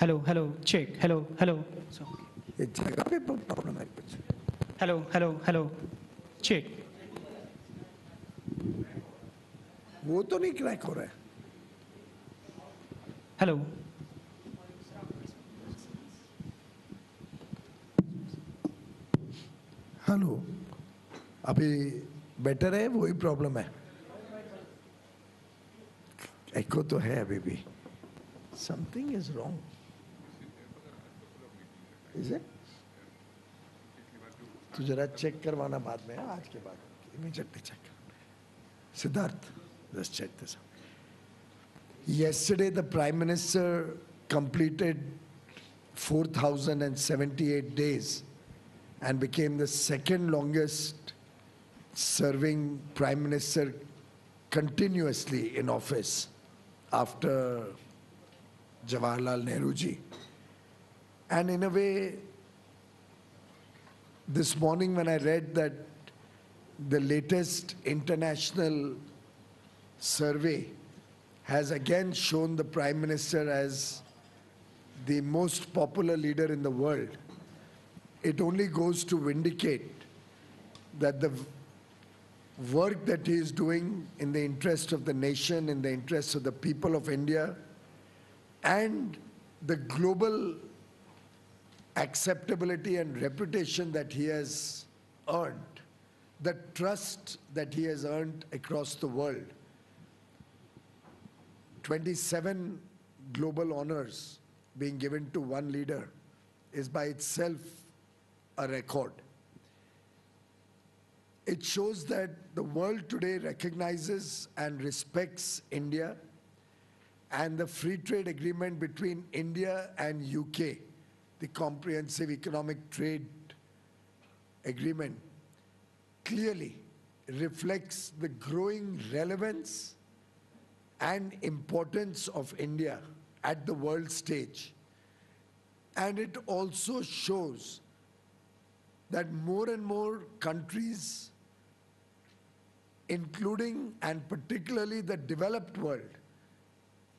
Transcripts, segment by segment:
Hello, hello, check. Hello, hello. So, ये जगह पे प्रॉब्लम है कुछ. hello, hello, hello, check. वो तो नहीं क्रैक हो रहा है. Hello. हेलो. अभी बेटर है. वही प्रॉब्लम है. एको तो है अभी भी. Something is wrong. Is it? तो जरा चेक करवाना बाद में. आज के बाद immediately check. Siddharth, just check this out. Yesterday, the Prime Minister completed 4,078 days and became the second longest serving Prime Minister continuously in office after Jawaharlal Nehru ji. And in a way, this morning when I read that the latest international survey has again shown the Prime Minister as the most popular leader in the world, it only goes to vindicate that the work that he is doing in the interest of the nation, in the interest of the people of India, and the global acceptability and reputation that he has earned, the trust that he has earned across the world. 27 global honors being given to one leader is by itself a record. It shows that the world today recognizes and respects India, and the free trade agreement between India and UK, the comprehensive economic trade agreement, clearly reflects the growing relevance and importance of India at the world stage. And it also shows that more and more countries, including and particularly the developed world,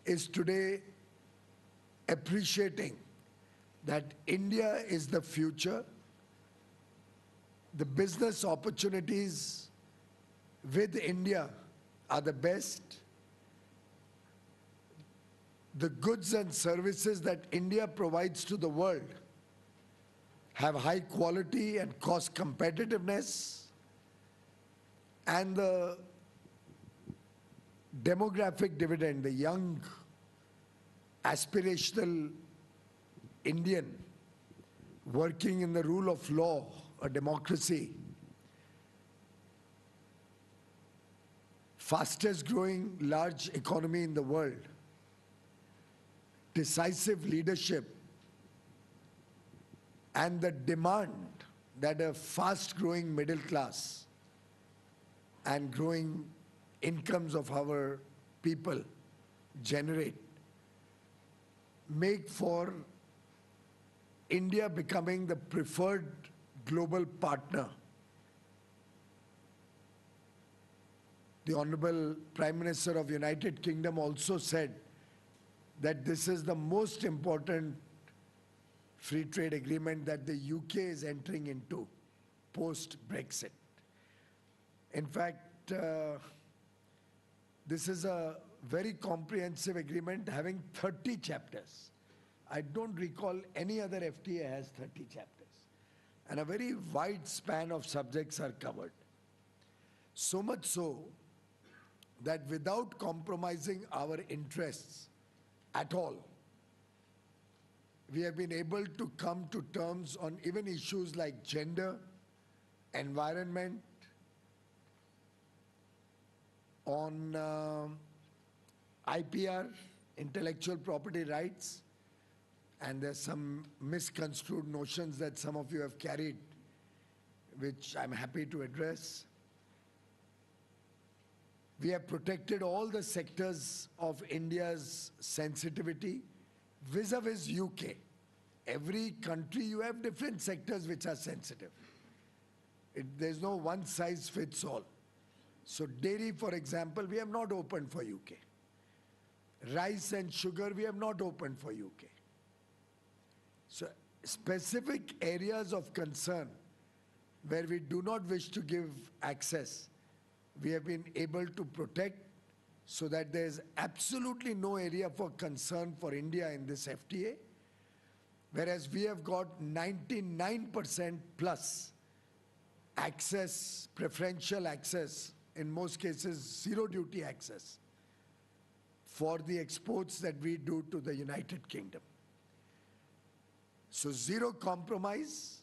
is today appreciating that India is the future. The business opportunities with India are the best. The goods and services that India provides to the world have high quality and cost competitiveness, and the demographic dividend, the young aspirational Indian working in the rule of law, a democracy, fastest growing large economy in the world, decisive leadership, and the demand that a fast growing middle class and growing incomes of our people generate make for India becoming the preferred global partner. The Honorable Prime Minister of United Kingdom also said that this is the most important free trade agreement that the UK is entering into post-Brexit. In fact, this is a very comprehensive agreement having 30 chapters. I don't recall any other FTA has 30 chapters. And a very wide span of subjects are covered. So much so that without compromising our interests at all, we have been able to come to terms on even issues like gender, environment, on IPR, intellectual property rights, and there's some misconstrued notions that some of you have carried, which I'm happy to address. We have protected all the sectors of India's sensitivity vis-a-vis UK. Every country, you have different sectors which are sensitive. There's no one size fits all. So dairy, for example, we have not opened for UK. Rice and sugar, we have not opened for UK. So specific areas of concern where we do not wish to give access, we have been able to protect so that there is absolutely no area for concern for India in this FTA, whereas we have got 99% plus access, preferential access, in most cases zero duty access for the exports that we do to the United Kingdom. So zero compromise,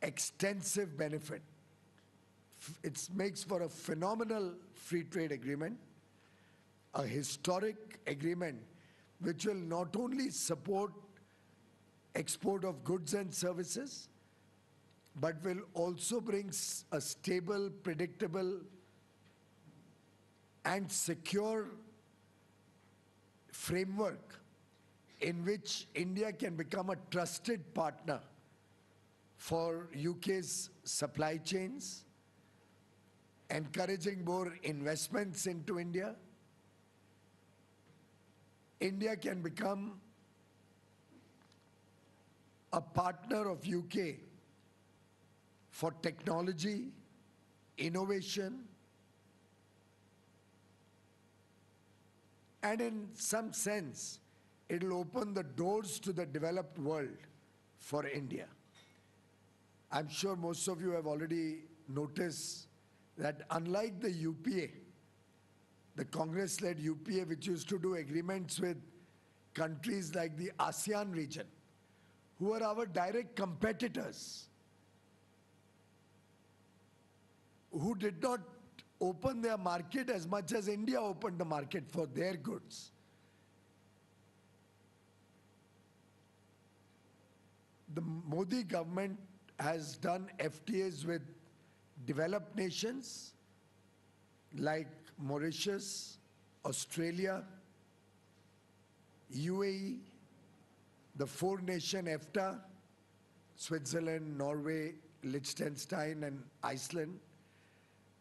extensive benefit. It makes for a phenomenal free trade agreement, a historic agreement which will not only support export of goods and services, but will also bring a stable, predictable, and secure framework in which India can become a trusted partner for UK's supply chains, encouraging more investments into India. India can become a partner of UK for technology, innovation, and in some sense, it'll open the doors to the developed world for India. I'm sure most of you have already noticed that unlike the UPA, the Congress-led UPA, which used to do agreements with countries like the ASEAN region, who are our direct competitors, who did not open their market as much as India opened the market for their goods. The Modi government has done FTAs with developed nations like Mauritius, Australia, UAE, the four-nation EFTA, Switzerland, Norway, Liechtenstein, and Iceland.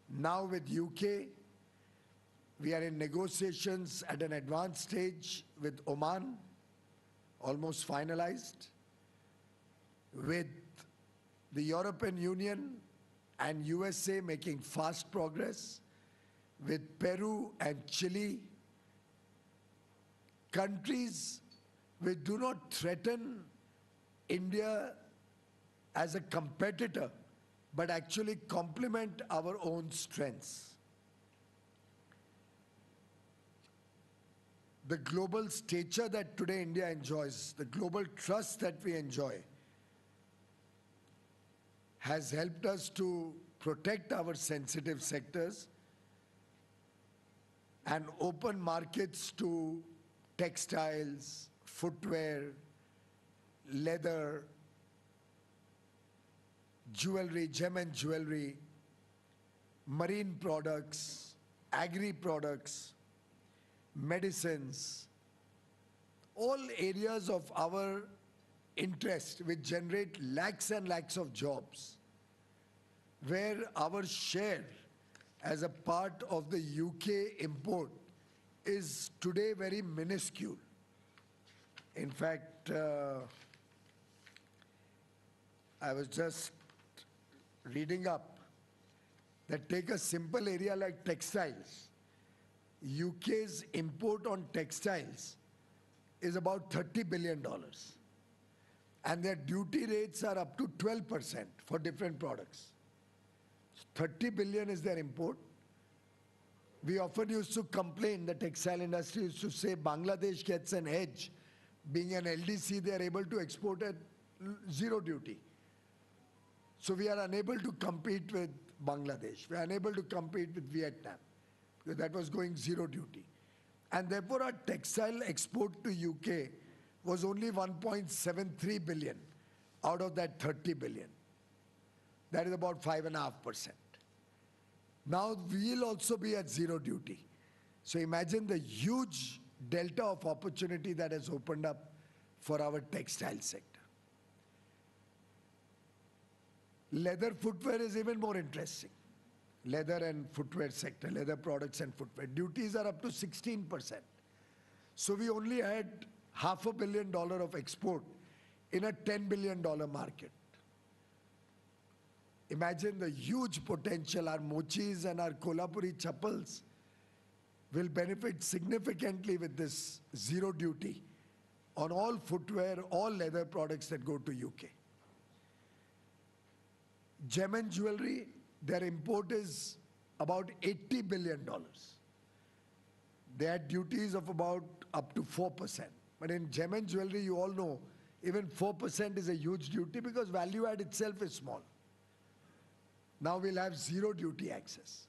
Now with UK, we are in negotiations at an advanced stage with Oman, almost finalized, with the European Union and USA making fast progress, with Peru and Chile, countries which do not threaten India as a competitor, but actually complement our own strengths. The global stature that today India enjoys, the global trust that we enjoy, has helped us to protect our sensitive sectors and open markets to textiles, footwear, leather, jewelry, gem and jewelry, marine products, agri products, medicines, all areas of our interest which generate lakhs and lakhs of jobs, where our share as a part of the UK import is today very minuscule. In fact, I was just reading up that take a simple area like textiles. UK's import on textiles is about $30 billion. And their duty rates are up to 12% for different products. 30 billion is their import. We often used to complain, the textile industry used to say Bangladesh gets an edge. Being an LDC, they are able to export at zero duty. So we are unable to compete with Bangladesh. We are unable to compete with Vietnam, because that was going zero duty. And therefore our textile export to UK was only 1.73 billion out of that 30 billion. That is about 5.5%. Now we'll also be at zero duty. So imagine the huge delta of opportunity that has opened up for our textile sector. Leather footwear is even more interesting. Leather and footwear sector, leather products and footwear. Duties are up to 16%. So we only had $500 million of export in a $10 billion market. Imagine the huge potential. Our mochis and our Kolhapuri chappals will benefit significantly with this zero duty on all footwear, all leather products that go to UK. Gem and jewelry, their import is about $80 billion. They had duties of about up to 4%. But in gem and jewelry, you all know, even 4% is a huge duty because value add itself is small. Now we'll have zero duty access.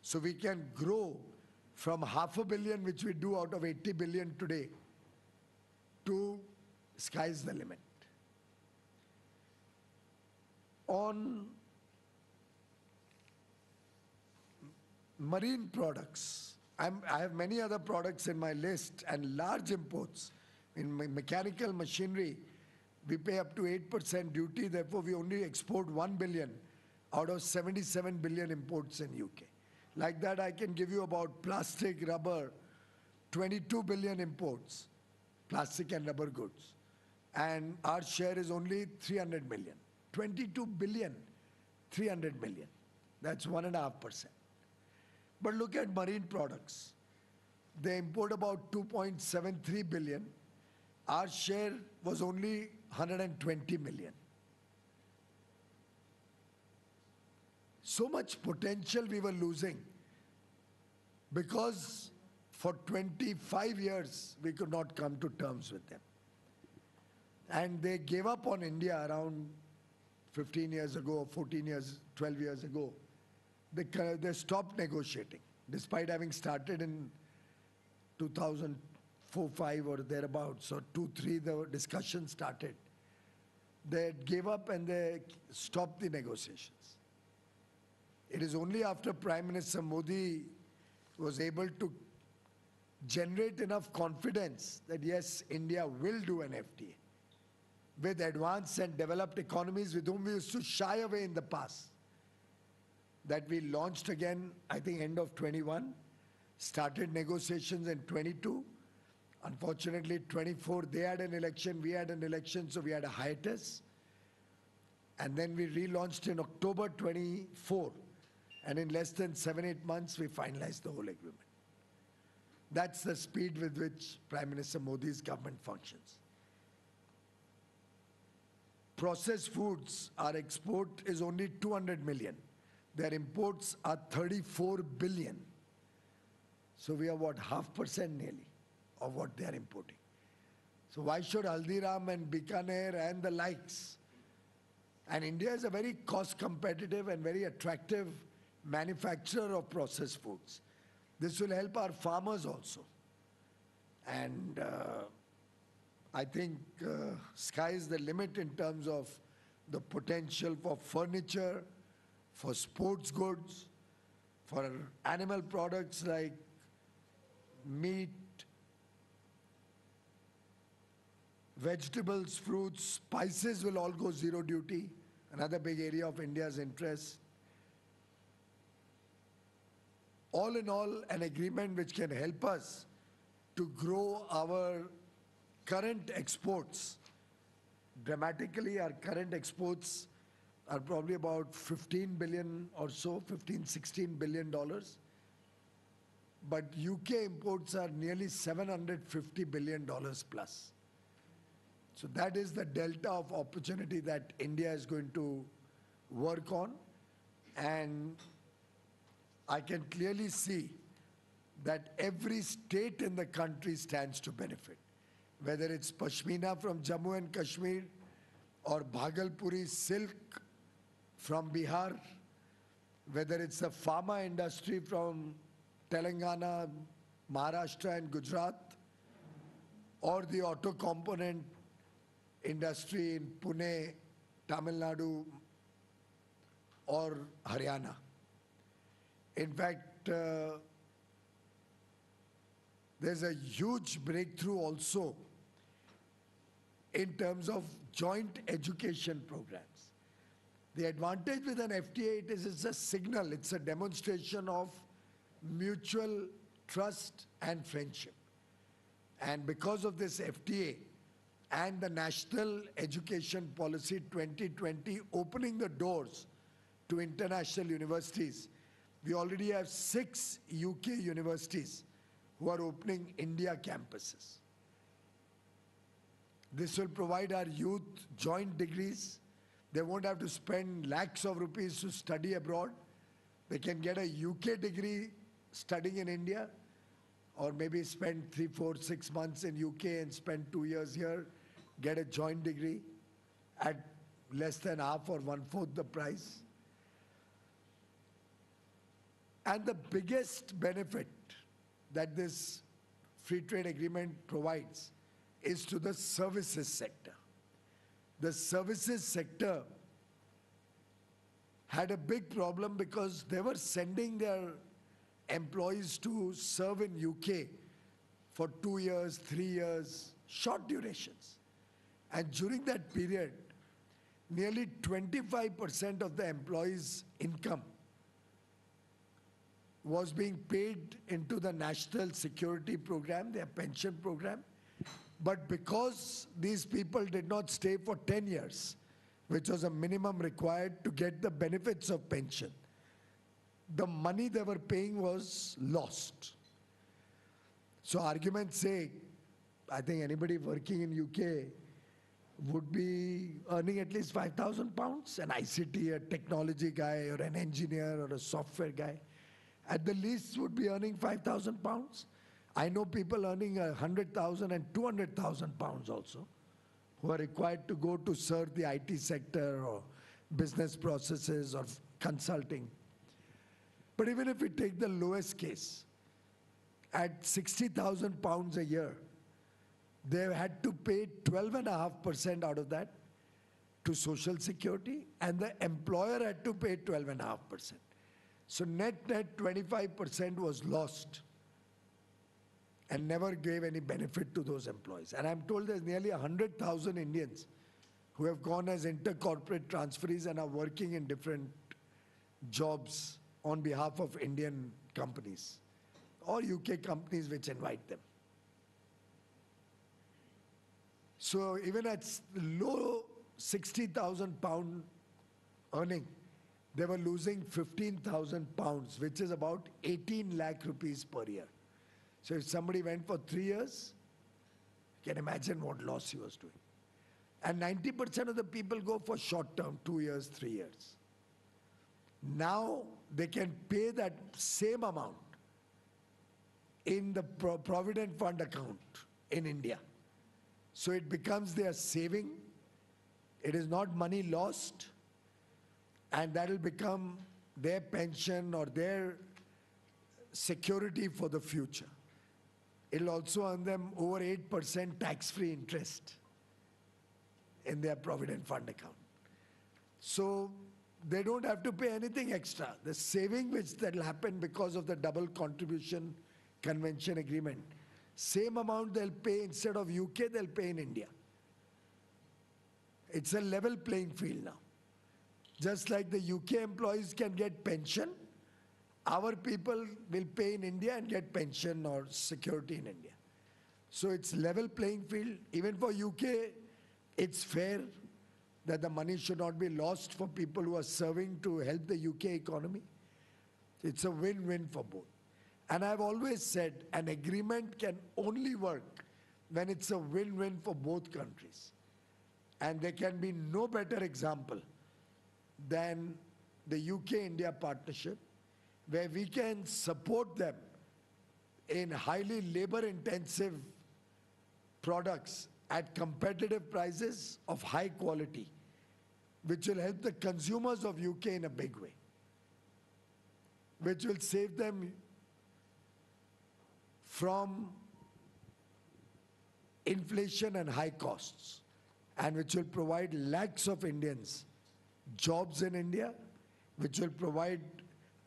So we can grow from $500 million, which we do out of 80 billion today, to sky's the limit. On marine products, I have many other products in my list and large imports. In mechanical machinery, we pay up to 8% duty, therefore we only export 1 billion out of 77 billion imports in UK. Like that, I can give you about plastic, rubber, 22 billion imports, plastic and rubber goods. And our share is only 300 million. 22 billion, 300 million. That's 1.5%. But look at marine products. They import about 2.73 billion. Our share was only 120 million. So much potential we were losing because for 25 years we could not come to terms with them. And they gave up on India around 15 years ago, 14 years, 12 years ago. They stopped negotiating, despite having started in 2004-5 or thereabouts, or 2-3, the discussion started. They gave up and they stopped the negotiations. It is only after Prime Minister Modi was able to generate enough confidence that yes, India will do an FTA with advanced and developed economies with whom we used to shy away in the past, that we launched again, I think, end of 21, started negotiations in 22. Unfortunately, 24, they had an election, we had an election, so we had a hiatus. And then we relaunched in October 24. And in less than 7-8 months, we finalized the whole agreement. That's the speed with which Prime Minister Modi's government functions. Processed foods, our export is only 200 million. Their imports are 34 billion. So we are what, 0.5% nearly of what they are importing. So why should Haldiram and Bikaner and the likes? And India is a very cost competitive and very attractive manufacturer of processed foods. This will help our farmers also. And I think sky is the limit in terms of the potential for furniture, for sports goods, for animal products like meat, vegetables, fruits, spices will all go zero duty, another big area of India's interest. All in all, an agreement which can help us to grow our current exports dramatically. Our current exports are probably about 15 billion or so, 15-16 billion dollars. But UK imports are nearly 750 billion dollars plus. So that is the delta of opportunity that India is going to work on. And I can clearly see that every state in the country stands to benefit. Whether it's Pashmina from Jammu and Kashmir or Bhagalpuri silk from Bihar, whether it's the pharma industry from Telangana, Maharashtra and Gujarat, or the auto component industry in Pune, Tamil Nadu or Haryana. In fact, there's a huge breakthrough also in terms of joint education programs. The advantage with an FTA, it is it's a signal, it's a demonstration of mutual trust and friendship. And because of this FTA, and the National Education Policy 2020 opening the doors to international universities. We already have 6 UK universities who are opening India campuses. This will provide our youth joint degrees. They won't have to spend lakhs of rupees to study abroad. They can get a UK degree studying in India, or maybe spend 3, 4, 6 months in UK and spend 2 years here, get a joint degree at less than half or 1/4 the price. And the biggest benefit that this free trade agreement provides is to the services sector. The services sector had a big problem because they were sending their employees to serve in UK for 2 years, 3 years, short durations. And during that period, nearly 25% of the employees' income was being paid into the National Security Program, their pension program. But because these people did not stay for 10 years, which was a minimum required to get the benefits of pension, the money they were paying was lost. So arguments say, I think anybody working in UK would be earning at least £5,000, an ICT, a technology guy, or an engineer, or a software guy. At the least would be earning £5,000. I know people earning 100,000 and 200,000 pounds also, who are required to go to serve the IT sector or business processes or consulting. But even if we take the lowest case, at 60,000 pounds a year, they had to pay 12.5% out of that to Social Security, and the employer had to pay 12.5%. So net 25% was lost and never gave any benefit to those employees. And I'm told there's nearly 100,000 Indians who have gone as intercorporate transferees and are working in different jobs on behalf of Indian companies or UK companies which invite them. So even at low 60,000 pound earning, they were losing 15,000 pounds, which is about 18 lakh rupees per year. So if somebody went for 3 years, you can imagine what loss he was doing. And 90% of the people go for short term, 2 years, 3 years. Now they can pay that same amount in the Provident Fund account in India. So it becomes their saving. It is not money lost. And that will become their pension or their security for the future. It'll also earn them over 8% tax-free interest in their Provident Fund account. So they don't have to pay anything extra. The saving which that will happen because of the double contribution convention agreement, same amount they'll pay instead of UK, they'll pay in India. It's a level playing field now. Just like the UK employees can get pension, our people will pay in India and get pension or security in India. So it's level playing field. Even for UK, it's fair that the money should not be lost for people who are serving to help the UK economy. It's a win-win for both. And I've always said an agreement can only work when it's a win-win for both countries. And there can be no better example than the UK-India partnership, where we can support them in highly labor-intensive products at competitive prices of high quality, which will help the consumers of UK in a big way, which will save them from inflation and high costs, and which will provide lakhs of Indians jobs in India, which will provide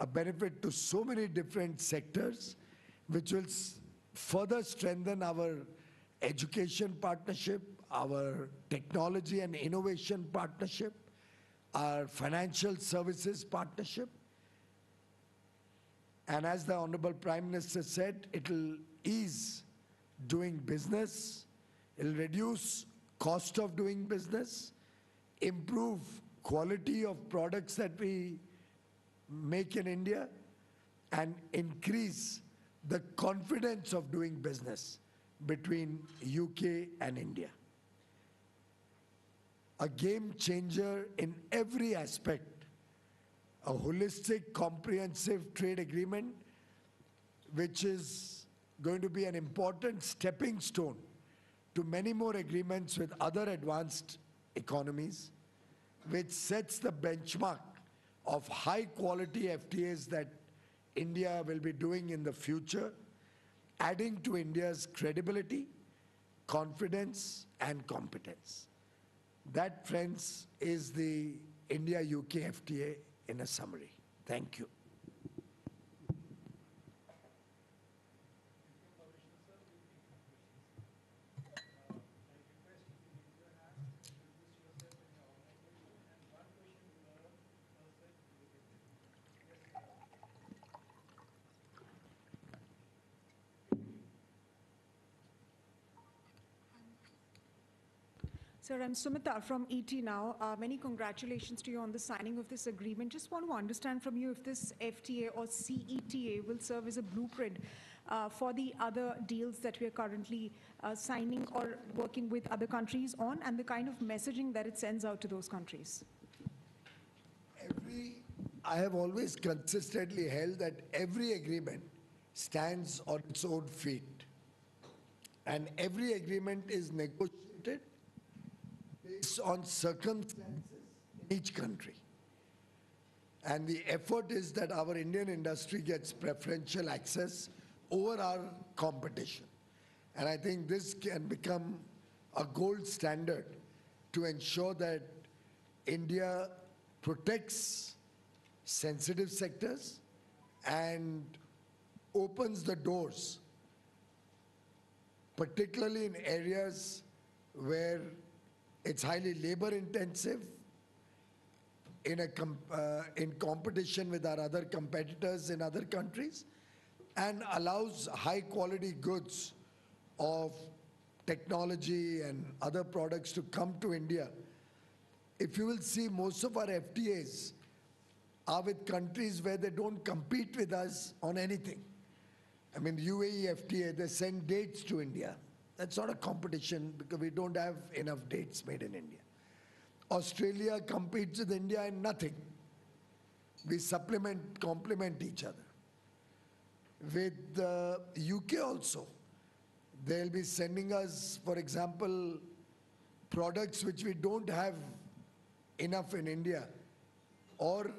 a benefit to so many different sectors, which will further strengthen our education partnership, our technology and innovation partnership, our financial services partnership. And as the Honorable Prime Minister said, it will ease doing business, it will reduce cost of doing business, improve quality of products that we make in India, and increase the confidence of doing business between UK and India. A game changer in every aspect, a holistic, comprehensive trade agreement, which is going to be an important stepping stone to many more agreements with other advanced economies, which sets the benchmark of high quality FTAs that India will be doing in the future, adding to India's credibility, confidence, and competence. That, friends, is the India-UK FTA in a summary. Thank you. Sir, I'm Sumita from ET now. Many congratulations to you on the signing of this agreement. Just want to understand from you if this FTA or CETA will serve as a blueprint for the other deals that we are currently signing or working with other countries on, and the kind of messaging that it sends out to those countries. I have always consistently held that every agreement stands on its own feet, and every agreement is negotiated based on circumstances in each country. And the effort is that our Indian industry gets preferential access over our competition. And I think this can become a gold standard to ensure that India protects sensitive sectors and opens the doors, particularly in areas where it's highly labor intensive, in competition with our other competitors in other countries, and allows high quality goods of technology and other products to come to India. If you will see, most of our FTAs are with countries where they don't compete with us on anything. I mean, UAE FTA, they send dates to India. That's not a competition because we don't have enough dates made in India. Australia competes with India in nothing. We complement each other. With the UK also, they'll be sending us, for example, products which we don't have enough in India, or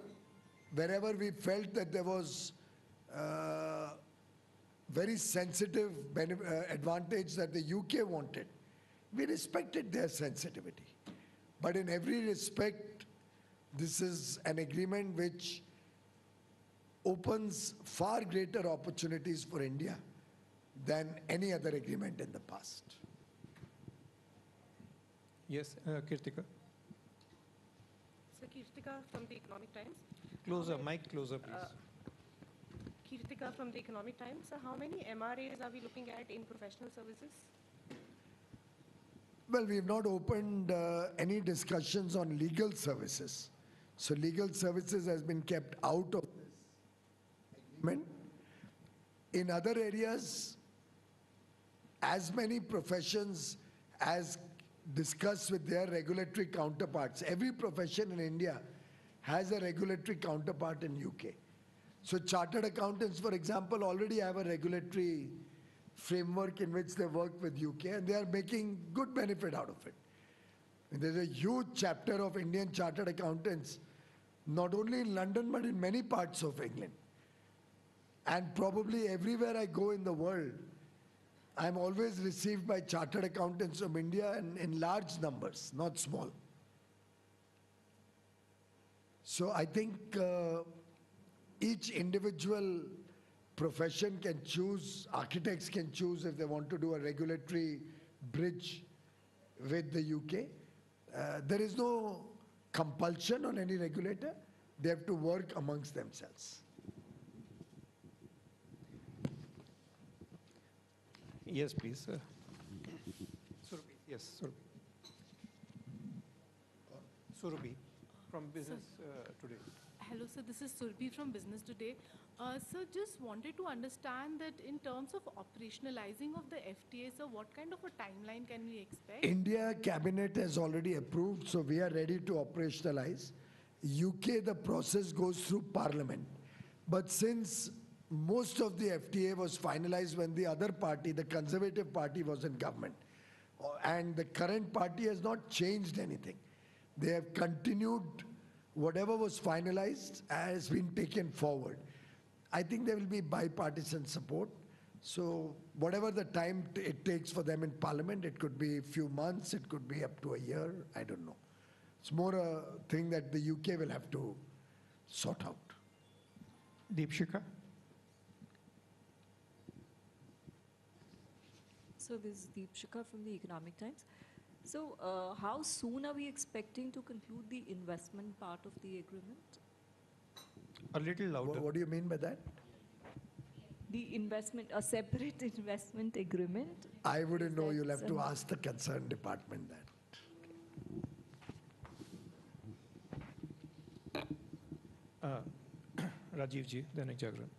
wherever we felt that there was very sensitive advantage that the UK wanted, we respected their sensitivity. But in every respect, this is an agreement which opens far greater opportunities for India than any other agreement in the past. Yes, Kirtika. So Kirtika from the Economic Times. Closer, mic closer, please. Kirtika from the Economic Times. So how many MRAs are we looking at in professional services? Well, we have not opened any discussions on legal services. So legal services has been kept out of this agreement. In other areas, as many professions as discussed with their regulatory counterparts. Every profession in India has a regulatory counterpart in UK. So chartered accountants, for example, already have a regulatory framework in which they work with UK, and they are making good benefit out of it. And there's a huge chapter of Indian chartered accountants, not only in London, but in many parts of England. And probably everywhere I go in the world, I'm always received by chartered accountants from India and in large numbers, not small. So I think each individual profession can choose, architects can choose if they want to do a regulatory bridge with the UK. There is no compulsion on any regulator. They have to work amongst themselves. Yes, please. Surabhi. Yes, Surabhi. Surabhi from Business Today. Hello, sir. This is Surbi from Business Today. Sir, just wanted to understand that in terms of operationalizing of the FTA, sir, what kind of a timeline can we expect? India cabinet has already approved, so we are ready to operationalize. UK, the process goes through parliament. But since most of the FTA was finalized when the other party, the Conservative Party, was in government, and the current party has not changed anything. They have continued whatever was finalized has been taken forward. I think there will be bipartisan support. So whatever the time it takes for them in parliament, it could be a few months, it could be up to a year, I don't know. It's more a thing that the UK will have to sort out. Deepshika. So this is Deepshika from the Economic Times. So how soon are we expecting to conclude the investment part of the agreement? A little louder. What do you mean by that? The investment, a separate investment agreement? I wouldn't know, you'll have to some- ask the concerned department that. Rajiv ji, Dainik Jagran.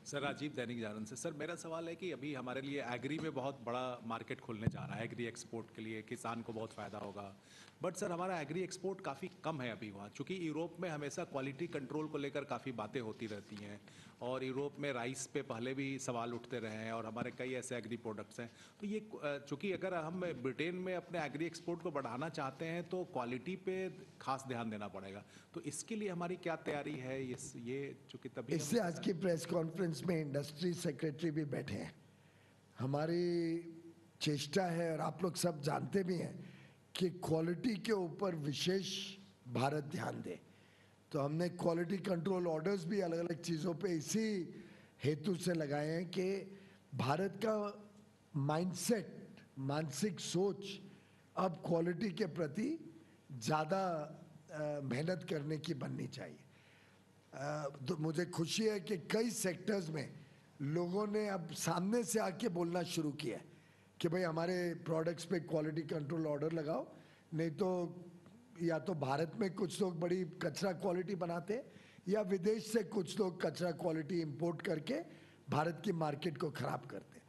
Sir Rajiv Dainik Jagran से sir मेरा सवाल है कि अभी हमारे लिए agree में बहुत बड़ा मार्केट खुलने जा रहा है एग्री एक्सपोर्ट के लिए किसान को बहुत फ़ायदा होगा बट सर हमारा एग्री एक्सपोर्ट काफ़ी कम है अभी वहाँ चूँकि यूरोप में हमेशा क्वालिटी कंट्रोल को लेकर काफ़ी बातें होती रहती हैं और यूरोप में राइस पे पहले भी सवाल उठते रहे हैं और हमारे कई ऐसे एग्री प्रोडक्ट्स हैं तो ये चूँकि अगर हम ब्रिटेन में अपने एग्री एक्सपोर्ट को बढ़ाना चाहते हैं तो क्वालिटी पे खास ध्यान देना पड़ेगा तो इसके लिए हमारी क्या तैयारी है ये चूँकि तभी इससे आज की प्रेस कॉन्फ्रेंस में इंडस्ट्री सेक्रेटरी भी बैठे हैं हमारी चेष्टा है और आप लोग सब जानते भी हैं कि क्वालिटी के ऊपर विशेष भारत ध्यान दे तो हमने क्वालिटी कंट्रोल ऑर्डर्स भी अलग अलग चीज़ों पे इसी हेतु से लगाए हैं कि भारत का माइंडसेट मानसिक सोच अब क्वालिटी के प्रति ज़्यादा मेहनत करने की बननी चाहिए तो मुझे खुशी है कि कई सेक्टर्स में लोगों ने अब सामने से आके बोलना शुरू किया है कि भाई हमारे प्रोडक्ट्स पे क्वालिटी कंट्रोल ऑर्डर लगाओ नहीं तो या तो भारत में कुछ लोग बड़ी कचरा क्वालिटी बनाते हैं या विदेश से कुछ लोग कचरा क्वालिटी इंपोर्ट करके भारत की मार्केट को खराब करते हैं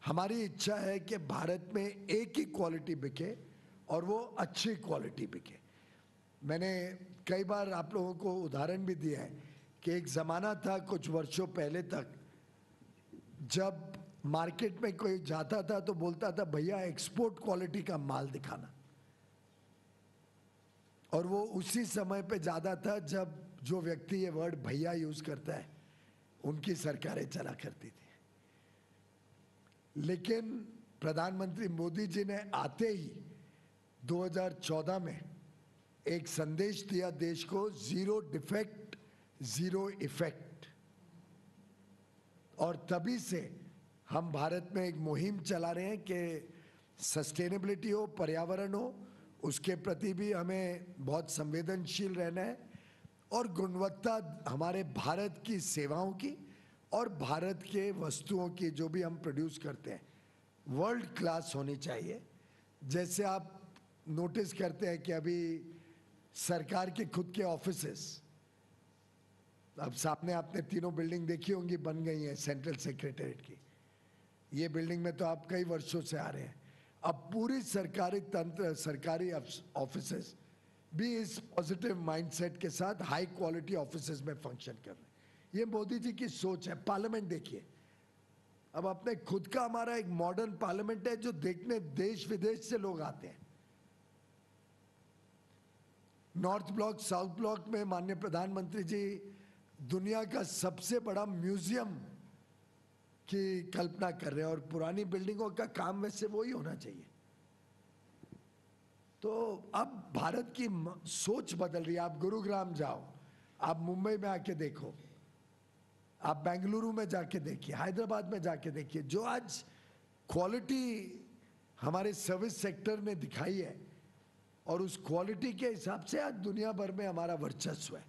हमारी इच्छा है कि भारत में एक ही क्वालिटी बिके और वो अच्छी क्वालिटी बिके मैंने कई बार आप लोगों को उदाहरण भी दिया है कि एक ज़माना था कुछ वर्षों पहले तक जब मार्केट में कोई जाता था तो बोलता था भैया एक्सपोर्ट क्वालिटी का माल दिखाना और वो उसी समय पे ज़्यादा था जब जो व्यक्ति ये वर्ड भैया यूज़ करता है उनकी सरकारें चला करती थी लेकिन प्रधानमंत्री मोदी जी ने आते ही 2014 में एक संदेश दिया देश को जीरो डिफेक्ट जीरो इफेक्ट और तभी से हम भारत में एक मुहिम चला रहे हैं कि सस्टेनेबिलिटी हो पर्यावरण हो उसके प्रति भी हमें बहुत संवेदनशील रहना है और गुणवत्ता हमारे भारत की सेवाओं की और भारत के वस्तुओं की जो भी हम प्रोड्यूस करते हैं वर्ल्ड क्लास होनी चाहिए जैसे आप नोटिस करते हैं कि अभी सरकार के खुद के ऑफिसेस अब सामने आपने तीनों बिल्डिंग देखी होंगी बन गई हैं सेंट्रल सेक्रेटेरिएट की ये बिल्डिंग में तो आप कई वर्षों से आ रहे हैं अब पूरी सरकारी तंत्र सरकारी ऑफिसेस भी इस पॉजिटिव माइंडसेट के साथ हाई क्वालिटी ऑफिसेस में फंक्शन कर रहे हैं ये मोदी जी की सोच है पार्लियामेंट देखिए अब अपने खुद का हमारा एक मॉडर्न पार्लियामेंट है जो देखने देश विदेश से लोग आते हैं नॉर्थ ब्लॉक साउथ ब्लॉक में माननीय प्रधानमंत्री जी दुनिया का सबसे बड़ा म्यूजियम की कल्पना कर रहे हैं और पुरानी बिल्डिंगों का काम वैसे वही होना चाहिए तो अब भारत की सोच बदल रही है आप गुरुग्राम जाओ आप मुंबई में आके देखो आप बेंगलुरु में जाके देखिए हैदराबाद में जाके देखिए जो आज क्वालिटी हमारे सर्विस सेक्टर में दिखाई है और उस क्वालिटी के हिसाब से आज दुनिया भर में हमारा वर्चस्व है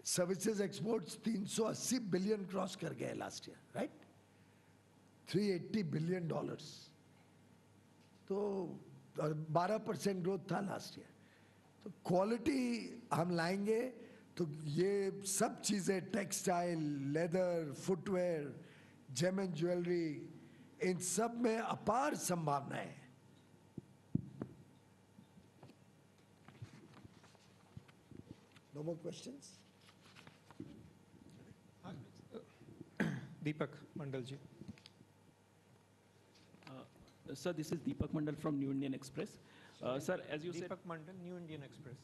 सर्विसेज एक्सपोर्ट्स 380 बिलियन क्रॉस कर गए लास्ट ईयर राइट $380 बिलियन तो 12% ग्रोथ था लास्ट ईयर तो क्वालिटी हम लाएंगे तो ये सब चीज़ें textile, leather, footwear, gem and jewellery, इन सब में अपार संभावनाएं हैं। No more questions? Deepak Mandal ji. Sir, this is Deepak Mandal from New Indian Express. Sir, as you said, Deepak Mandal, New Indian Express.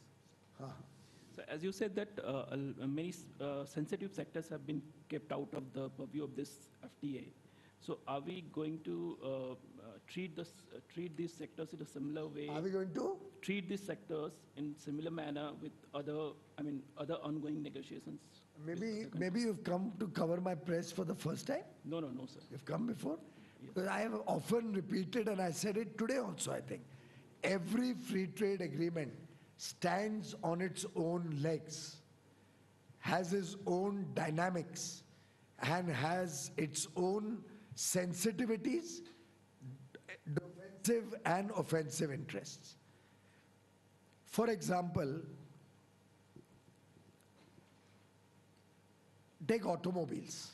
so as you said that many sensitive sectors have been kept out of the purview of this FTA. So are we going to treat these sectors in a similar way? Are we going to? Treat these sectors in similar manner with other ongoing negotiations? Maybe you've come to cover my press for the first time? No, sir. You've come before? Yes. Because I have often repeated, and I said it today also, I think. Every free trade agreement stands on its own legs, has its own dynamics, and has its own sensitivities, defensive and offensive interests. For example, take automobiles.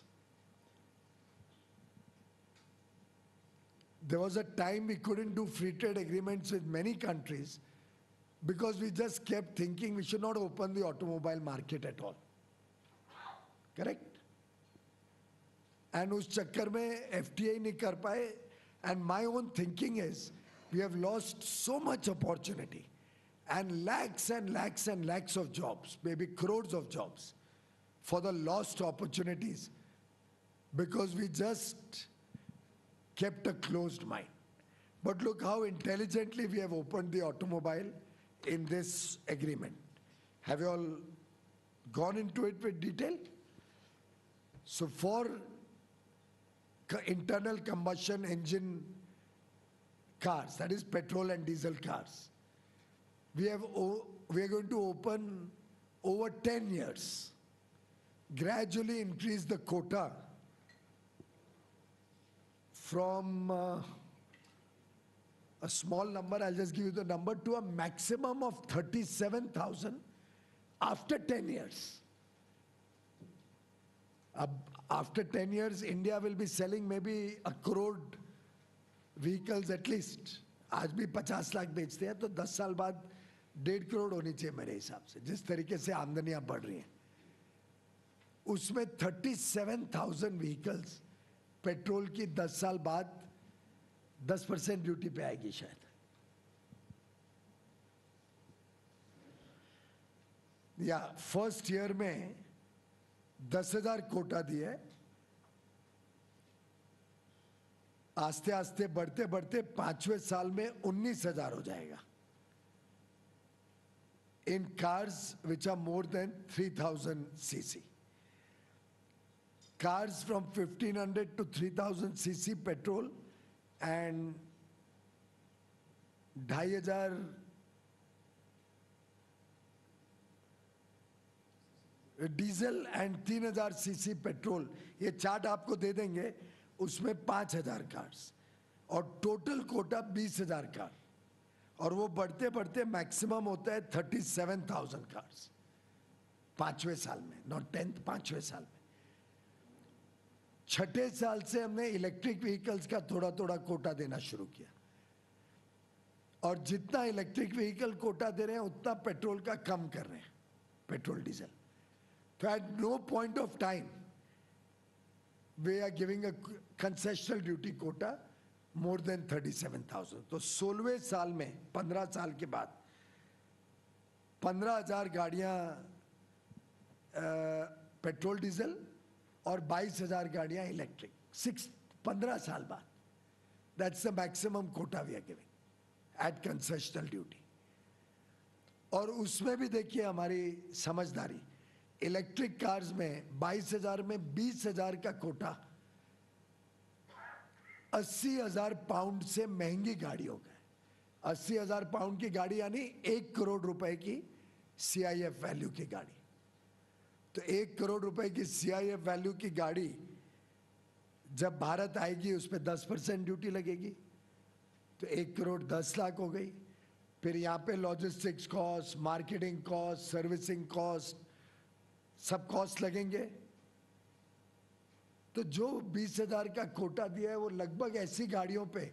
There was a time we couldn't do free trade agreements with many countries because we just kept thinking we should not open the automobile market at all. Correct? And उस चक्कर में FTA नहीं कर पाए. And my own thinking is we have lost so much opportunity and lakhs and lakhs and lakhs of jobs, maybe crores of jobs, for the lost opportunities because we just kept a closed mind. But look how intelligently we have opened the automobile in this agreement. Have you all gone into it with detail? So for internal combustion engine cars, that is petrol and diesel cars, we are going to open over 10 years, gradually increase the quota from a small number, I'll just give you the number, to a maximum of 37,000 after 10 years. After 10 years, India will be selling maybe 1 crore vehicles at least. आज भी 50 लाख बेचते हैं तो 10 साल बाद 1.5 करोड़ होनी चाहिए मेरे हिसाब से, जिस तरीके से आमदनियां बढ़ रही हैं. उसमें 37,000 व्हीकल्स पेट्रोल की 10 साल बाद 10% ड्यूटी पे आएगी शायद. या फर्स्ट ईयर में 10,000 कोटा दिए, आस्ते आस्ते बढ़ते बढ़ते 5वें साल में 19,000 हो जाएगा in cars which are more than 3,000 cc. Cars from 1,500 to 3,000 cc petrol and 2,500 diesel and 3,000 CC petrol, ये चार्ट आपको दे देंगे. उसमें 5,000 कार्स और टोटल कोटा 20,000 कार, और वो बढ़ते बढ़ते मैक्सिमम होता है 37,000 कार्स 5वें साल में, नॉट 10th, 5वें साल में. 6ठे साल से हमने इलेक्ट्रिक व्हीकल्स का थोड़ा थोड़ा कोटा देना शुरू किया, और जितना इलेक्ट्रिक व्हीकल कोटा दे रहे हैं उतना पेट्रोल का कम कर रहे हैं, petrol diesel. So at no point of time we are giving a concessional duty quota more than 37,000. तो 16वें साल में 15 साल के बाद 15,000 गाड़ियां पेट्रोल डीजल और 22,000 गाड़ियां इलेक्ट्रिक. 15 साल बाद. That's the maximum quota we are giving at concessional duty. और उसमें भी देखिए हमारी समझदारी. इलेक्ट्रिक कार्स में 22,000 में 20,000 का कोटा 80,000 पाउंड से महंगी गाड़ी हो गए. 80,000 पाउंड की गाड़ी यानी 1 करोड़ रुपए की CIF वैल्यू की गाड़ी. तो 1 करोड़ रुपए की CIF वैल्यू की गाड़ी जब भारत आएगी उस पर 10% ड्यूटी लगेगी, तो 1 करोड़ 10 लाख हो गई. फिर यहाँ पे logistics cost, marketing cost, servicing cost, सब कॉस्ट लगेंगे। तो जो 20,000 का कोटा दिया है वो लगभग ऐसी गाड़ियों पे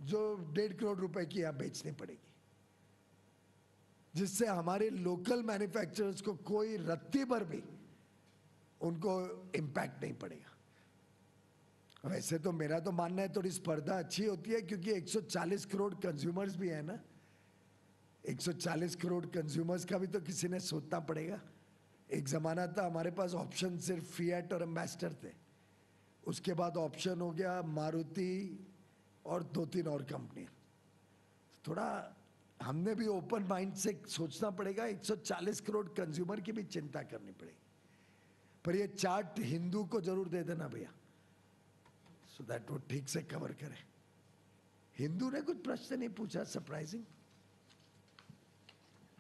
जो 1.5 करोड़ रुपए की यहाँ बेचनी पड़ेगी, जिससे हमारे लोकल मैन्युफैक्चरर्स को कोई रत्ती भर भी उनको इम्पैक्ट नहीं पड़ेगा। वैसे तो मेरा तो मानना है थोड़ी स्पर्धा अच्छी होती है, क्योंकि 140 करोड़ कंज्यूमर्स भी है ना। 140 करोड़ कंज्यूमर्स का भी तो किसी ने सोचना पड़ेगा। एक जमाना था हमारे पास ऑप्शन सिर्फ फिएट और एम्बेसडर थे, उसके बाद ऑप्शन हो गया मारुति और 2-3 और कंपनियां। थोड़ा हमने भी ओपन माइंड से सोचना पड़ेगा। 140 करोड़ कंज्यूमर की भी चिंता करनी पड़ेगी। पर ये चार्ट हिंदू को जरूर दे देना भैया, सो दैट वो ठीक से कवर करे। हिंदू ने कुछ प्रश्न नहीं पूछा, surprising.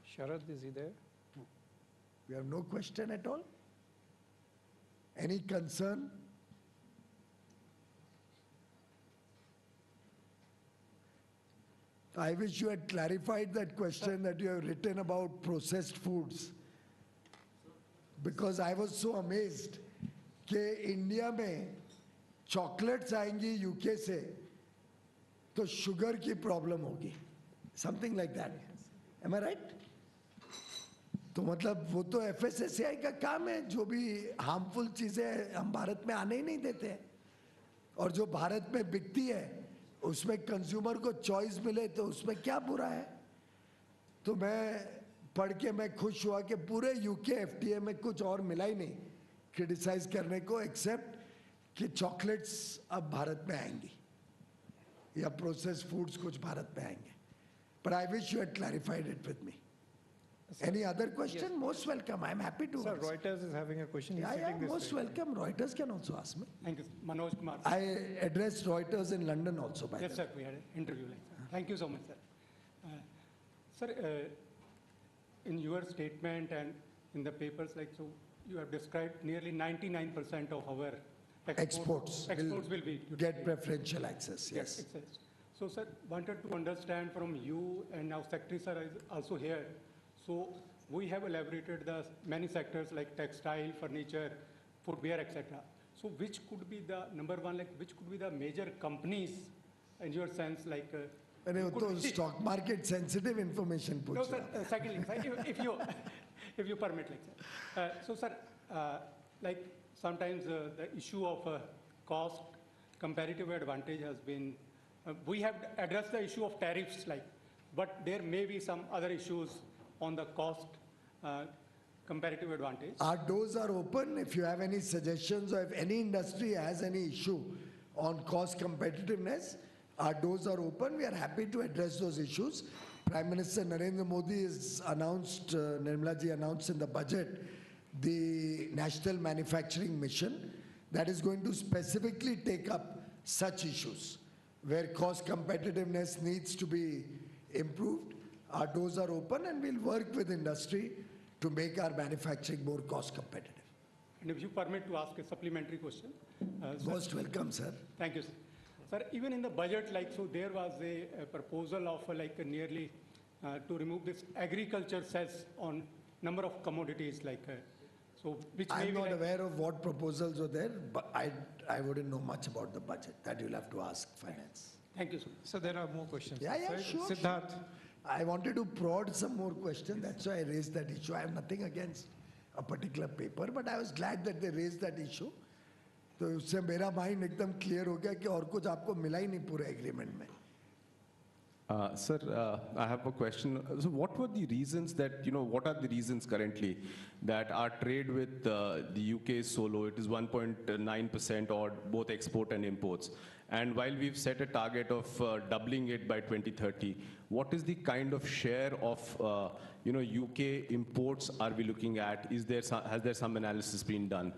Sharad, is he there? We have no question at all. Any concern? I wish you had clarified that question that you have written about processed foods. Because I was so amazed कि India में chocolates आएंगी UK से तो sugar की problem होगी, something like that. Am I right? तो मतलब वो तो एफएसएसएआई का काम है, जो भी हार्मफुल चीजें हम भारत में आने ही नहीं देते हैं, और जो भारत में बिकती है उसमें कंज्यूमर को चॉइस मिले तो उसमें क्या बुरा है। तो मैं पढ़ के मैं खुश हुआ कि पूरे यूके एफटीए में कुछ और मिला ही नहीं क्रिटिसाइज करने को, एक्सेप्ट कि चॉकलेट्स अब भारत में आएंगी या प्रोसेस्ड फूड्स कुछ भारत में आएंगे। पर I wish you had clarified it with me. Any other question? Yes. Most welcome. I'm happy to Sir, answer. Reuters is having a question. He's Yeah, sitting this most way. welcome. Reuters can also ask me. Thank you, sir. Manoj Kumar. I addressed Reuters in London also, by Yes, the way. sir, we had an interview like that. Thank you so much, sir. Sir, in your statement and in the papers, like, so you have described nearly 99% of our Exports will be get preferential access, yes. access. So, sir, wanted to understand from you, and now Secretary sir is also here. So, we have elaborated the many sectors like textile, furniture, footwear, etc. So, which could be the number one, like which could be the major companies in your sense, like? अरे वो could तो be- stock market sensitive information No, पूछ sir, रहा हूँ। secondly, sir, if you permit, like, sir. So, sir, like sometimes the issue of cost comparative advantage has been, we have addressed the issue of tariffs, like, but there may be some other issues on the cost comparative advantage. Our doors are open. If you have any suggestions or if any industry has any issue on cost competitiveness, our doors are open. We are happy to address those issues. Prime Minister Narendra Modi has announced, Nirmala ji announced in the budget, the National Manufacturing Mission that is going to specifically take up such issues where cost competitiveness needs to be improved. Our doors are open and we'll work with industry to make our manufacturing more cost competitive. And if you permit to ask a supplementary question. Sir. Most welcome, sir. Thank you, sir. Sir, even in the budget, like, so there was a proposal of like nearly to remove this agriculture cess on number of commodities, like, so which may I'm be not like, aware of what proposals were there, but I wouldn't know much about the budget. That you'll have to ask finance. Thank you, sir. So there are more questions. Yeah, Sir, sure. Siddharth. I wanted to prod some more questions. That's why I raised that issue. I have nothing against a particular paper, but I was glad that they raised that issue. तो उससे मेरा mind एकदम clear हो गया कि और कुछ आपको मिला ही नहीं पूरे एग्रीमेंट में। Sir, I have a question. So what were the reasons that, what are the reasons currently that our trade with the UK is so low? It is 1.9% or both export and imports. And while we've set a target of doubling it by 2030, what is the kind of share of, UK imports are we looking at? Has there some analysis been done?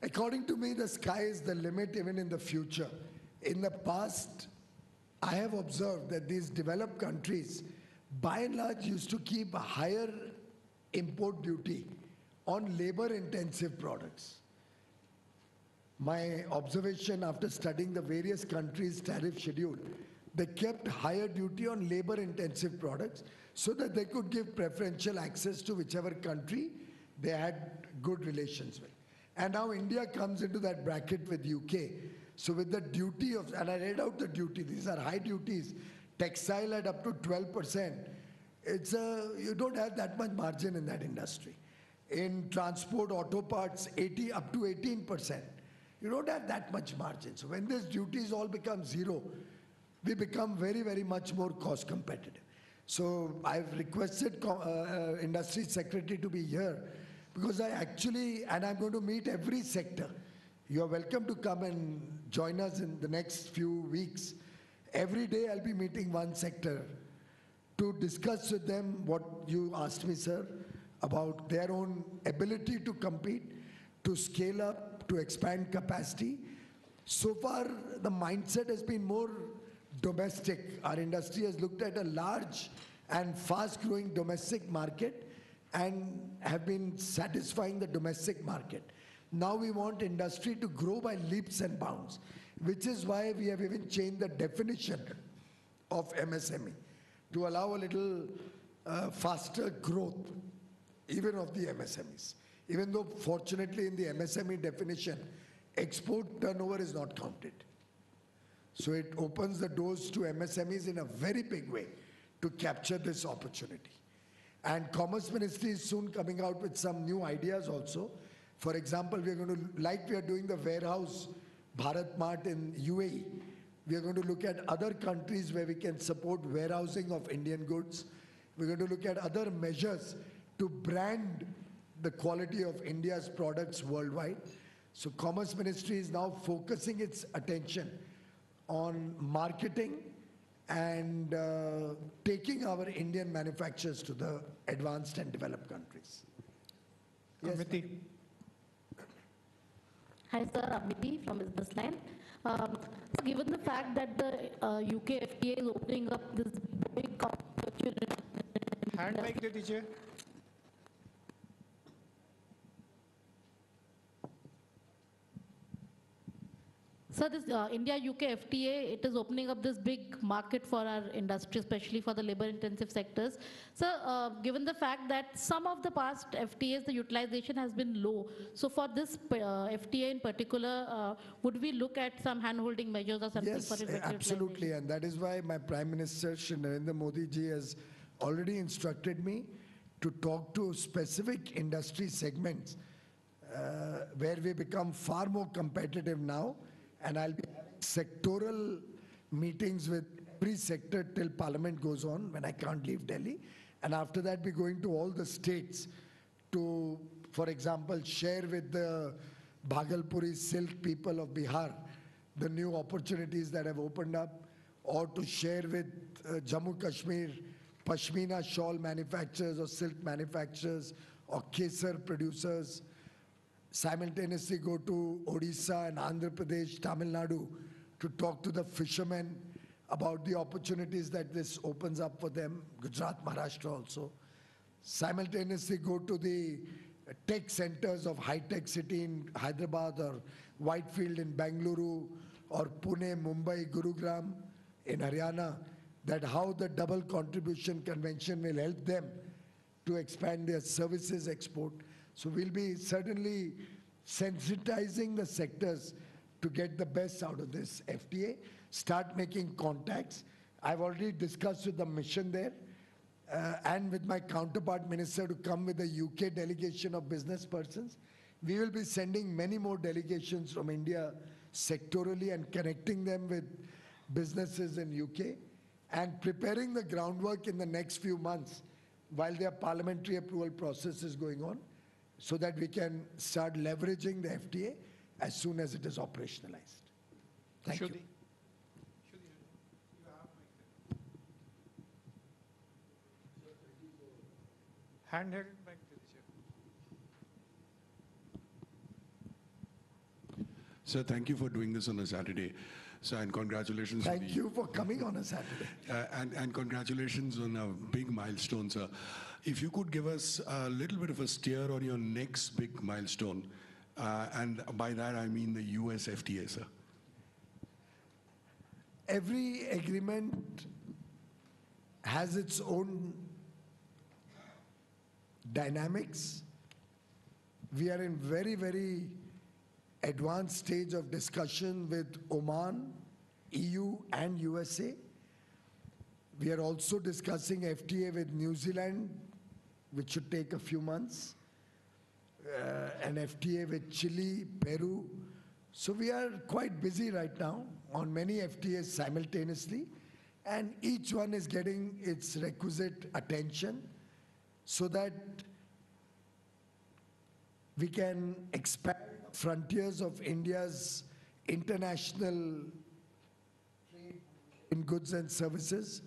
According to me, the sky is the limit even in the future. In the past, I have observed that these developed countries, by and large, used to keep a higher import duty on labor-intensive products. My observation after studying the various countries' tariff schedule, they kept higher duty on labor-intensive products so that they could give preferential access to whichever country they had good relations with. And now India comes into that bracket with UK. So with the duty of, and I read out the duty, these are high duties, textile at up to 12%, you don't have that much margin in that industry. In transport, auto parts, up to 18%. You don't have that much margin. So when these duties all become zero, we become very, very much more cost competitive. So I've requested Industry Secretary to be here because and I'm going to meet every sector. You're welcome to come and join us in the next few weeks. Every day I'll be meeting one sector to discuss with them what you asked me, sir, about their own ability to compete, to scale up, to expand capacity. So far, the mindset has been more domestic. Our industry has looked at a large and fast-growing domestic market and have been satisfying the domestic market. Now we want industry to grow by leaps and bounds, which is why we have even changed the definition of MSME to allow a little faster growth, even of the MSMEs. Even though, fortunately, in the MSME definition, export turnover is not counted. So it opens the doors to MSMEs in a very big way to capture this opportunity. And Commerce Ministry is soon coming out with some new ideas also. For example, we are going to, like we are doing the warehouse Bharat Mart in UAE, we are going to look at other countries where we can support warehousing of Indian goods. We're going to look at other measures to brand the quality of India's products worldwide. So Commerce Ministry is now focusing its attention on marketing and taking our Indian manufacturers to the advanced and developed countries. Yes, Amity. Hi, sir. Amity from Business Line. Given the fact that the UK FTA is opening up this big opportunity. Hand mic दे दीजिए. So this India-UK FTA, it is opening up this big market for our industry, especially for the labor-intensive sectors. So given the fact that some of the past FTAs, the utilization has been low. So for this FTA in particular, would we look at some hand-holding measures or something for its Yes, absolutely. And that is why my Prime Minister, Shri Narendra Modi ji, has already instructed me to talk to specific industry segments where we become far more competitive now. And I'll be having sectoral meetings with every sector till Parliament goes on, when I can't leave Delhi. And after that, we're going to all the states to, for example, share with the Bhagalpuri silk people of Bihar the new opportunities that have opened up, or to share with Jammu Kashmir Pashmina shawl manufacturers or silk manufacturers or kesar producers. Simultaneously go to Odisha and Andhra Pradesh, Tamil Nadu to talk to the fishermen about the opportunities that this opens up for them, Gujarat, Maharashtra also. Simultaneously go to the tech centers of high-tech city in Hyderabad or Whitefield in Bengaluru or Pune, Mumbai, Gurugram in Haryana, that how the double contribution convention will help them to expand their services export. So we'll be certainly sensitizing the sectors to get the best out of this FTA, start making contacts. I've already discussed with the mission there and with my counterpart minister to come with a UK delegation of business persons. We will be sending many more delegations from India sectorally and connecting them with businesses in UK and preparing the groundwork in the next few months while their parliamentary approval process is going on, so that we can start leveraging the FTA as soon as it is operationalized. Thank you. Handheld mic दे दीजिए. Sir, thank you for doing this on a Saturday. So, and congratulations. Thank you for coming on a Saturday. And congratulations on a big milestone, sir. If you could give us a little bit of a steer on your next big milestone, and by that I mean the US FTA, sir. every agreement has its own dynamics. We are in very, very advanced stage of discussion with Oman, EU and USA. We are also discussing FTA with New Zealand, which should take a few months, an FTA with Chile, Peru. So we are quite busy right now on many FTAs simultaneously, and each one is getting its requisite attention so that we can expand frontiers of India's international trade in goods and services.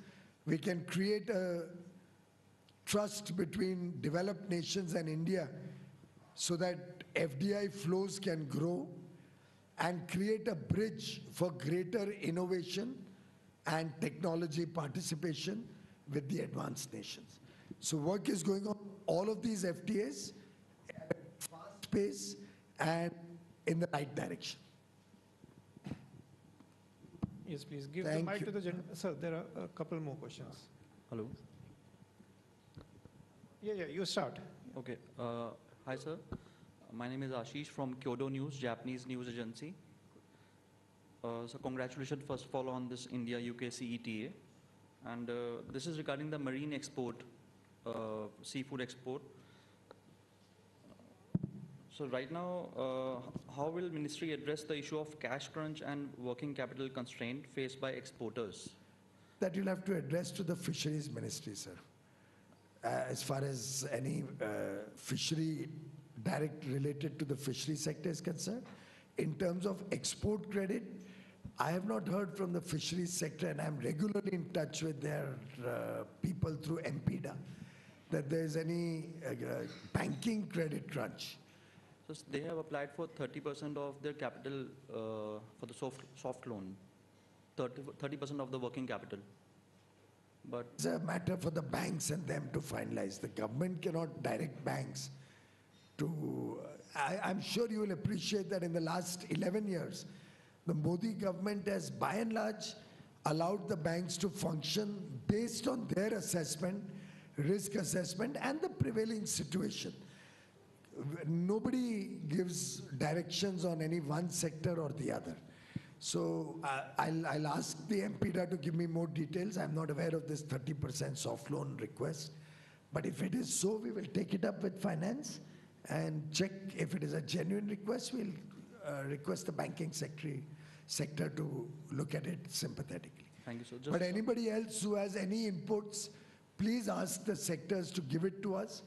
We can create a trust between developed nations and India so that FDI flows can grow and create a bridge for greater innovation and technology participation with the advanced nations. So work is going on all of these FTAs at a fast pace and in the right direction. Yes, please, give Thank the mic you. to the gentleman. Sir, there are a couple more questions. Hello. Yeah, you start. Okay. Hi, sir. My name is Ashish from Kyodo News, Japanese news agency. So congratulations, first of all, on this India-UK CETA. And this is regarding the marine export, seafood export. So right now, how will ministry address the issue of cash crunch and working capital constraint faced by exporters? That you'll have to address to the fisheries ministry, sir. As far as any fishery direct related to the fishery sector is concerned. In terms of export credit, I have not heard from the fisheries sector, and I'm regularly in touch with their people through MPDA, that there's any banking credit crunch. So they have applied for 30% of their capital for the soft loan, 30% of the working capital. But it's a matter for the banks and them to finalize. The government cannot direct banks to, I'm sure you will appreciate that in the last 11 years, the Modi government has by and large allowed the banks to function based on their assessment, risk assessment and the prevailing situation. Nobody gives directions on any one sector or the other. So I'll ask the MPDA to give me more details. I'm not aware of this 30% soft loan request. But if it is so, we will take it up with finance and check if it is a genuine request. We'll request the banking sector to look at it sympathetically. thank you, sir. But anybody else who has any inputs, please ask the sectors to give it to us.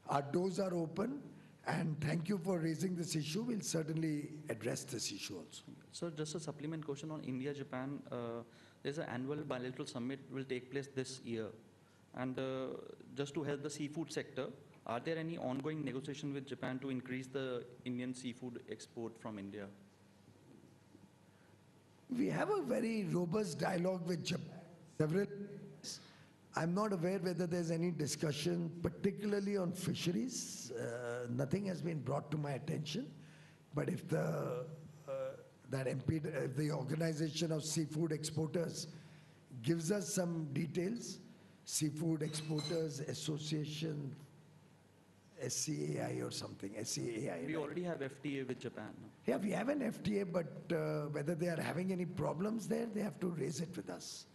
Our doors are open. And thank you for raising this issue. We'll certainly address this issue also. So just a supplement question on India-Japan. There's an annual bilateral summit will take place this year. And just to help the seafood sector, are there any ongoing negotiations with Japan to increase the Indian seafood export from India? We have a very robust dialogue with Japan. Several. I'm not aware whether there's any discussion, particularly on fisheries. Nothing has been brought to my attention. But if the if the Organization of Seafood Exporters gives us some details, Seafood Exporters Association, SCAI or something, SCAI. We already have FTA with Japan. Yeah, we have an FTA, but whether they are having any problems there, they have to raise it with us.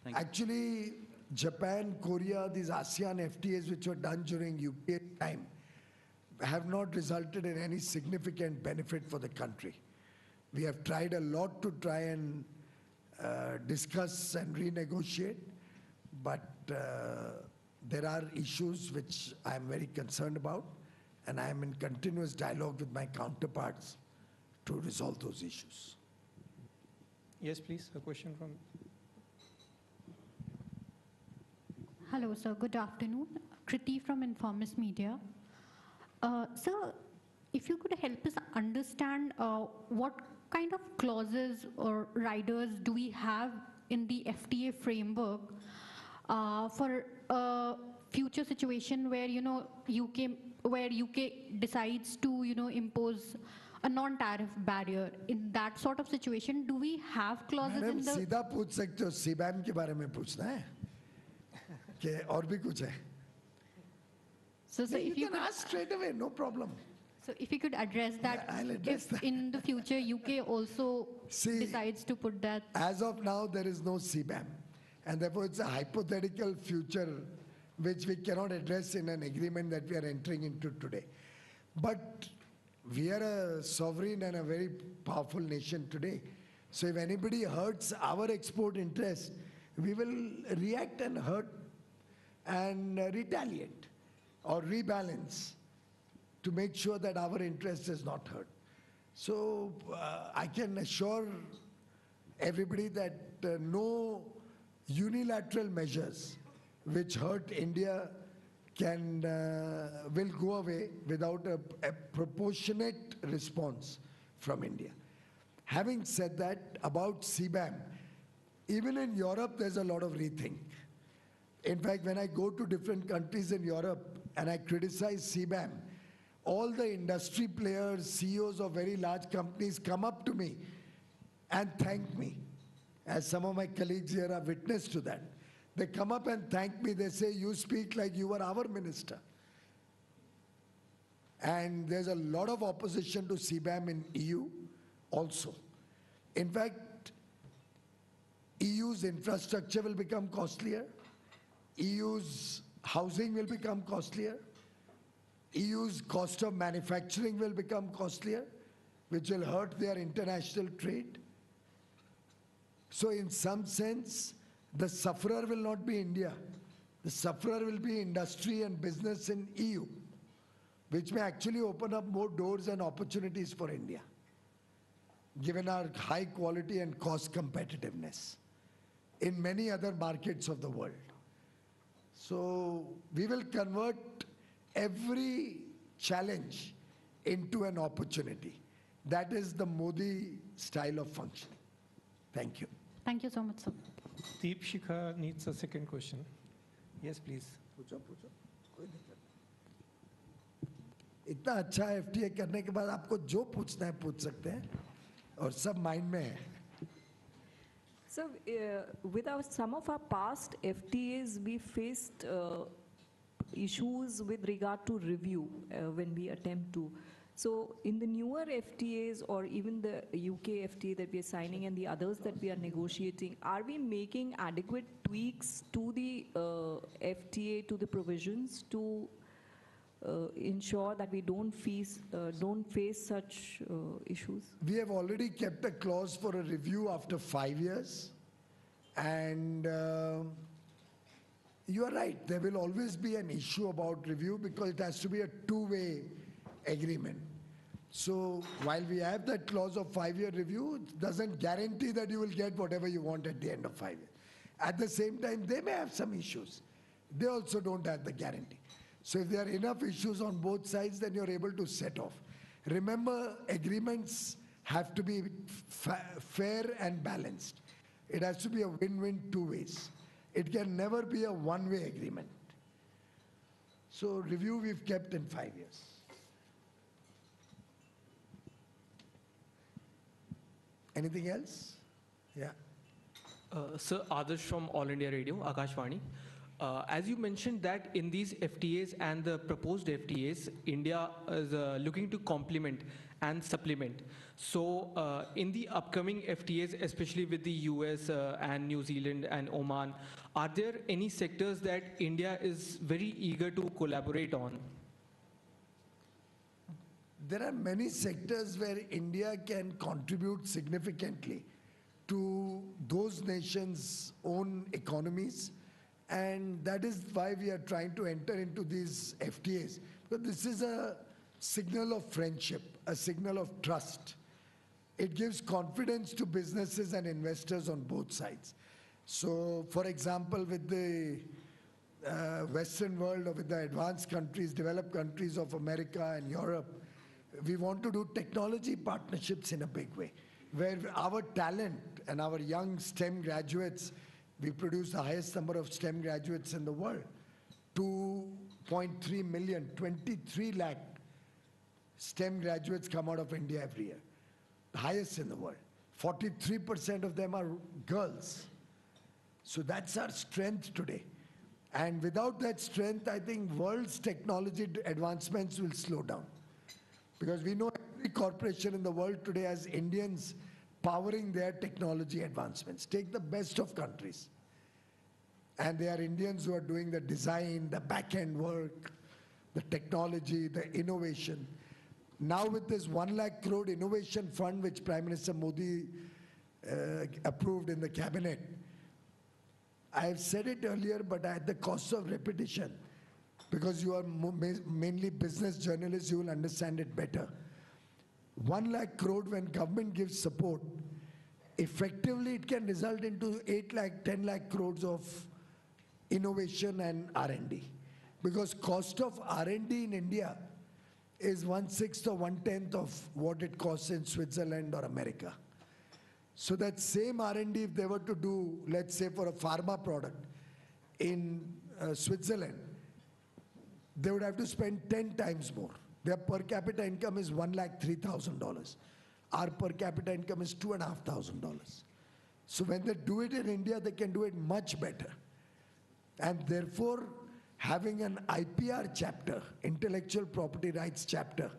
Thank you. Actually, Japan, Korea, these ASEAN FTAs which were done during UPA time have not resulted in any significant benefit for the country. We have tried a lot to try and discuss and renegotiate, but there are issues which I am very concerned about, and I am in continuous dialogue with my counterparts to resolve those issues. Yes, please, a question from... Hello, sir. Good afternoon. Kriti from Informist Media. Sir, if you could help us understand what kind of clauses or riders do we have in the FTA framework for a future situation where, UK decides to, impose a non-tariff barrier. In that sort of situation, do we have clauses madam in the... सीधा पूछ सकते हो, सीबैम के बारे में पूछना है कि और भी कुछ है? So, sir, You if you can could, ask straight away, no problem. so if you could address that, Yeah, I'll address if that. in the future UK also decides to put that. As of now, there is no CBAM, and therefore it's a hypothetical future which we cannot address in an agreement that we are entering into today. But we are a sovereign and a very powerful nation today. So if anybody hurts our export interest, we will react and hurt and retaliate or rebalance to make sure that our interest is not hurt. So I can assure everybody that no unilateral measures which hurt India will go away without a proportionate response from India. Having said that, about CBAM, even in Europe there's a lot of rethink. In fact, when I go to different countries in Europe and I criticize CBAM, all the industry players, CEOs of very large companies come up to me and thank me. As some of my colleagues here are witness to that. They come up and thank me. They say, you speak like you were our minister. And there's a lot of opposition to CBAM in EU also. In fact, EU's infrastructure will become costlier. EU's housing will become costlier. EU's cost of manufacturing will become costlier, which will hurt their international trade. So in some sense, the sufferer will not be India. The sufferer will be industry and business in EU, which may actually open up more doors and opportunities for India, given our high quality and cost competitiveness in many other markets of the world. So we will convert every challenge into an opportunity. That is the Modi style of functioning. Thank you. Thank you so much, sir. Deep Shikha needs a second question. Yes, please. पूछो पूछो कोई दिक्कत नहीं। इतना अच्छा FTA करने के बाद आपको जो पूछना है पूछ सकते हैं और सब माइंड में है। So, with some of our past FTAs, we faced issues with regard to review when we attempt to. So, in the newer FTAs or even the UK FTA that we are signing and the others that we are negotiating, are we making adequate tweaks to the FTA, to the provisions to ensure that we don't face such issues? We have already kept a clause for a review after 5 years, and you are right, there will always be an issue about review because it has to be a two-way agreement. So while we have that clause of 5-year review, it doesn't guarantee that you will get whatever you want at the end of 5 years. At the same time, they may have some issues. They also don't have the guarantee. So if there are enough issues on both sides, then you're able to set off. Remember, agreements have to be fair and balanced. It has to be a win-win two ways. It can never be a one-way agreement. So review we've kept in 5 years. Anything else? Yeah. Sir, Adarsh from All India Radio, Akashvani. As you mentioned that in these FTAs and the proposed FTAs, India is looking to complement and supplement. So in the upcoming FTAs, especially with the US and New Zealand and Oman, are there any sectors that India is very eager to collaborate on? There are many sectors where India can contribute significantly to those nations' own economies, and that is why we are trying to enter into these FTAs. But this is a signal of friendship, a signal of trust. It gives confidence to businesses and investors on both sides. So, for example, with the Western world or with the advanced countries, developed countries of America and Europe, we want to do technology partnerships in a big way, where our talent and our young STEM graduates, we produce the highest number of STEM graduates in the world, 2.3 million, 23 lakh STEM graduates come out of India every year, the highest in the world. 43% of them are girls. So that's our strength today. And without that strength, I think world's technology advancements will slow down. Because we know every corporation in the world today has Indians powering their technology advancements. Take the best of countries. And they are Indians who are doing the design, the back-end work, the technology, the innovation. Now with this 1 lakh crore innovation fund which Prime Minister Modi approved in the cabinet, I have said it earlier, but at the cost of repetition, because you are mainly business journalists, you will understand it better. 1 lakh crore when government gives support, effectively it can result into 8 lakh, 10 lakh crores of innovation and R&D. Because cost of R&D in India is 1/6 or 1/10 of what it costs in Switzerland or America. So that same R&D, if they were to do, let's say for a pharma product in Switzerland, they would have to spend 10 times more. Their per capita income is $1,03,000. Our per capita income is $2,500. So when they do it in India, they can do it much better. And therefore, having an IPR chapter, intellectual property rights chapter,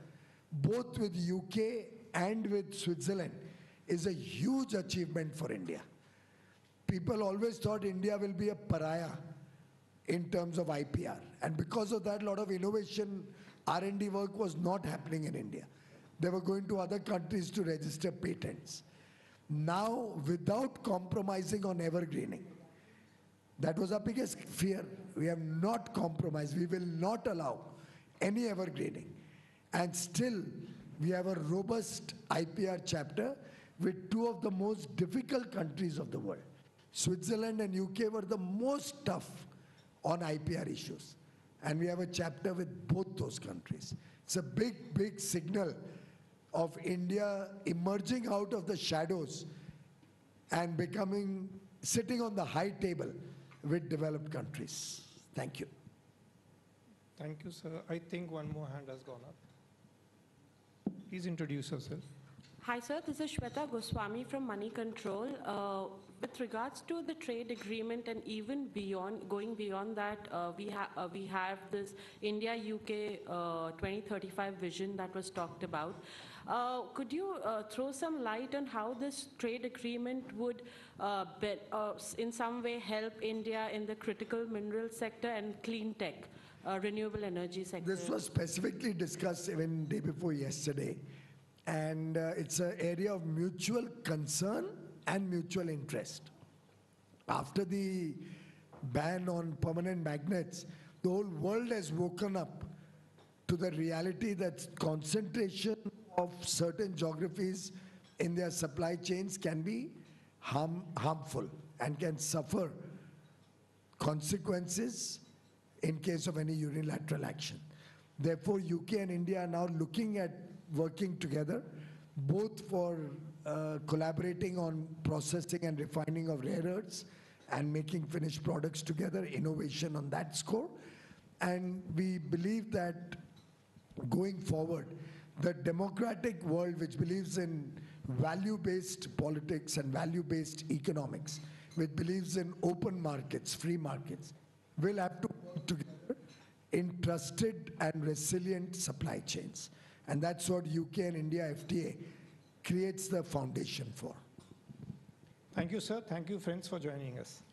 both with UK and with Switzerland, is a huge achievement for India. People always thought India will be a pariah in terms of IPR. And because of that, a lot of innovation, R&D work was not happening in India. They were going to other countries to register patents. Now, without compromising on evergreening, that was our biggest fear. We have not compromised. We will not allow any evergreening. And still, we have a robust IPR chapter with two of the most difficult countries of the world. Switzerland and UK were the most tough on IPR issues. And we have a chapter with both those countries. It's a big, big signal of India emerging out of the shadows and sitting on the high table with developed countries. Thank you. Thank you, sir. I think one more hand has gone up. Please introduce yourself. Hi, sir. This is Shweta Goswami from Money Control. With regards to the trade agreement and even beyond, going beyond that, we have this India-UK 2035 vision that was talked about. Could you throw some light on how this trade agreement would in some way help India in the critical mineral sector and clean tech, renewable energy sector? This was specifically discussed even day before yesterday. And it's an area of mutual concern and mutual interest. After the ban on permanent magnets, the whole world has woken up to the reality that concentration of certain geographies in their supply chains can be harmful and can suffer consequences in case of any unilateral action. Therefore, UK and India are now looking at working together, both for collaborating on processing and refining of rare earths and making finished products together, innovation on that score. And we believe that going forward, the democratic world, which believes in value-based politics and value-based economics, which believes in open markets, free markets, will have to work together in trusted and resilient supply chains. And that's what UK and India FTA creates the foundation for. Thank you, sir. Thank you, friends, for joining us.